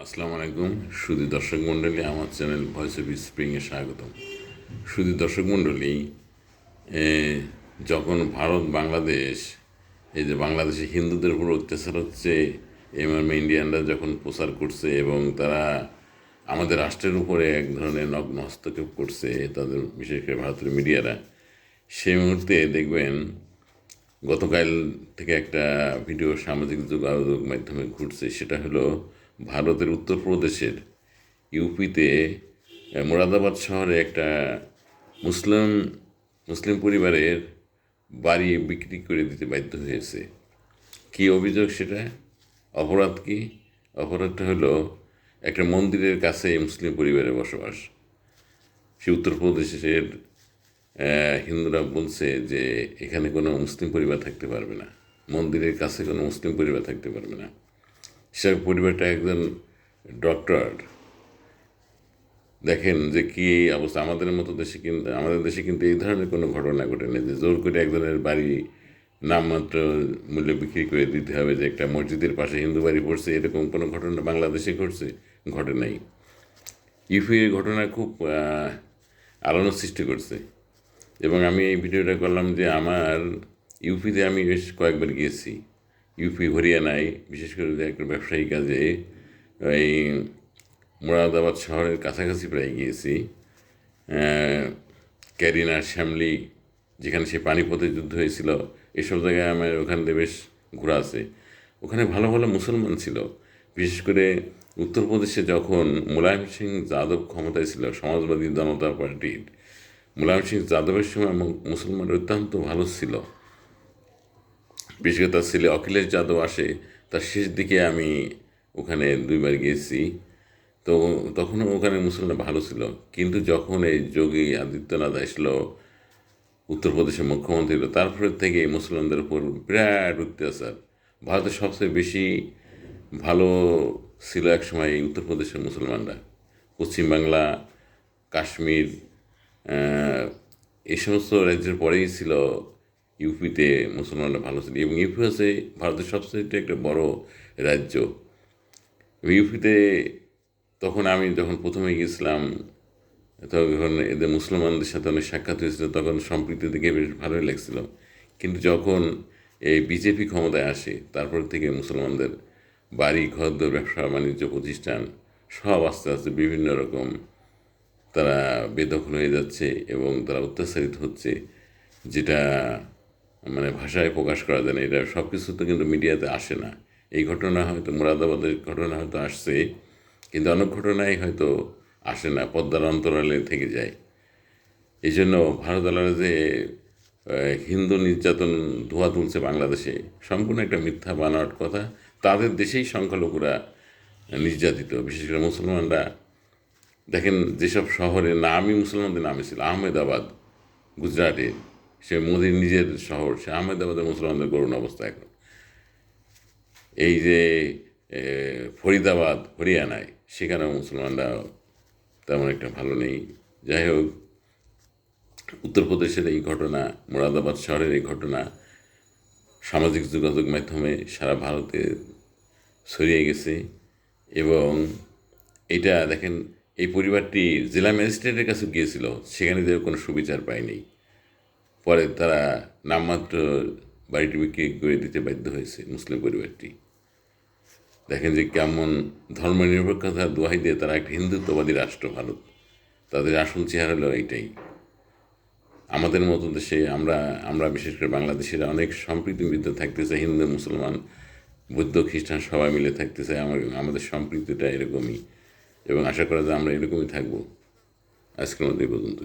আসসালামু আলাইকুম সুধী দর্শক মণ্ডলী, আমার চ্যানেল ভয়েস অফ স্প্রিংয়ে স্বাগতম। সুধী দর্শক মণ্ডলী, যখন ভারত বাংলাদেশ, এই যে বাংলাদেশে হিন্দুদের উপর অত্যাচার হচ্ছে, এমএমএ ইন্ডিয়ানরা যখন প্রচার করছে এবং তারা আমাদের রাষ্ট্রের উপরে এক ধরনের নগ্ন হস্তক্ষেপ করছে, তাদের বিশেষ করে ভারতের মিডিয়ারা, সেই মুহূর্তে দেখবেন গতকাল থেকে একটা ভিডিও সামাজিক যোগাযোগ মাধ্যমে ঘুরছে। সেটা হলো ভারতের উত্তরপ্রদেশের ইউপিতে মোরাদাবাদ শহরে একটা মুসলিম মুসলিম পরিবারের বাড়ি বিক্রি করে দিতে বাধ্য হয়েছে। কি অভিযোগ সেটা? অপরাধ কি? অপরাধটা হলো একটা মন্দিরের কাছে মুসলিম পরিবারের বসবাস। সে উত্তরপ্রদেশের হিন্দুরা বলছে যে এখানে কোনো মুসলিম পরিবার থাকতে পারবে না, মন্দিরের কাছে কোনো মুসলিম পরিবার থাকতে পারবে না। সে পরিবারটা একজন ডক্টর। দেখেন যে কী অবস্থা। আমাদের দেশে কিন্তু এই ধরনের কোনো ঘটনা ঘটেনি যে জোর করে একজনের বাড়ি নামমাত্র মূল্যে বিক্রি করে দিতে হবে, যে একটা মসজিদের পাশে হিন্দু বাড়ি পড়ছে, এরকম কোনো ঘটনা বাংলাদেশে ঘটে নাই। ইউপির ঘটনা খুব আলোড়ন সৃষ্টি করছে। এবং আমি এই ভিডিওটা করলাম যে আমার ইউপিতে আমি বেশ কয়েকবার গিয়েছি। ইউপি হরিয়ানায় বিশেষ করে যে একটা ব্যবসায়ী কাজে এই মুরাদাবাদ শহরের কাছাকাছি প্রায় গিয়েছি। ক্যারিনা, শ্যামলি, যেখানে সে পানিপথে যুদ্ধ হয়েছিল, এসব জায়গায় আমার ওখান থেকে বেশ ঘোরা আছে। ওখানে ভালো ভালো মুসলমান ছিল। বিশেষ করে উত্তরপ্রদেশে যখন মুলায়ম সিং যাদব ক্ষমতায় ছিল, সমাজবাদী জনতা পার্টির মুলায়ম সিং যাদবের সময় মুসলমান অত্যন্ত ভালো ছিল। বিশেষ করে তার ছেলে অখিলেশ যাদব আসে, তার শেষ দিকে আমি ওখানে দুইবার গিয়েছি। তো তখনও ওখানে মুসলমান ভালো ছিল। কিন্তু যখন এই যোগী আদিত্যনাথ আসলো, উত্তরপ্রদেশের মুখ্যমন্ত্রী হলো, তারপরে থেকে মুসলমানদের উপর বিরাট অত্যাচার। ভারতের সবচেয়ে বেশি ভালো ছিল এক সময় এই উত্তরপ্রদেশের মুসলমানরা। পশ্চিমবাংলা, কাশ্মীর, এই সমস্ত রাজ্যের পরেই ছিল ইউপিতে মুসলমানরা ভালো ছিল। এবং ইউপি হচ্ছে ভারতের সবচেয়ে একটা বড় রাজ্য। ইউপিতে তখন আমি যখন প্রথমে গিয়েছিলাম, তখন এদের মুসলমানদের সাথে অনেক সাক্ষাৎ হয়েছিল, তখন সম্প্রীতি দেখে বেশ ভালোই লাগছিল। কিন্তু যখন এই বিজেপি ক্ষমতায় আসে, তারপর থেকে মুসলমানদের বাড়ি ঘরদোর, ব্যবসা বাণিজ্য প্রতিষ্ঠান সব আস্তে আস্তে বিভিন্ন রকম তারা বেদখল হয়ে যাচ্ছে এবং তারা অত্যাচারিত হচ্ছে, যেটা মানে ভাষায় প্রকাশ করা যায় না। এটা সব কিছু তো কিন্তু মিডিয়াতে আসে না। এই ঘটনা হয়তো মুরাদাবাদের ঘটনা হয়তো আসছে, কিন্তু অনেক ঘটনাই হয়তো আসে না, পদ্মার অন্তরালে থেকে যায়। এই জন্য ভারতওয়ালারা যে হিন্দু নির্যাতন ধোয়া তুলছে বাংলাদেশে, সম্পূর্ণ একটা মিথ্যা বানোয়াট কথা। তাদের দেশেই সংখ্যালঘুরা নির্যাতিত, বিশেষ করে মুসলমানরা। দেখেন যেসব শহরে নামই মুসলমানদের নামে ছিল, আহমেদাবাদ গুজরাটে, সে মোদির নিজের শহর, সে আহমেদাবাদের মুসলমানদের করুণ অবস্থা এখন। এই যে ফরিদাবাদ হরিয়ানায়, সেখানেও মুসলমানরা তেমন একটা ভালো নেই। যাই হোক, উত্তরপ্রদেশের এই ঘটনা, মুরাদাবাদ শহরের এই ঘটনা সামাজিক যোগাযোগ মাধ্যমে সারা ভারতে ছড়িয়ে গেছে। এবং এটা দেখেন, এই পরিবারটি জেলা ম্যাজিস্ট্রেটের কাছে গিয়েছিল, সেখানে যে কোনো সুবিচার পায়নি। পরে তারা নামমাত্র বাড়িটি বিক্রি করে দিতে বাধ্য হয়েছে মুসলিম পরিবারটি। দেখেন যে কেমন ধর্মনিরপেক্ষতার দোহাই দিয়ে তারা একটা হিন্দুত্ববাদী রাষ্ট্র ভারত, তাদের আসল চেহারা হলো এইটাই। আমাদের মতো দেশে আমরা বিশেষ করে বাংলাদেশিরা অনেক সম্প্রীতির ভিতরে থাকতে চাই, হিন্দু মুসলমান বৌদ্ধ খ্রিস্টান সবাই মিলে থাকতে চাই। আমাদের সম্প্রীতিটা এরকমই, এবং আশা করা যায় আমরা এরকমই থাকবো। আজকের মধ্যে এই পর্যন্ত।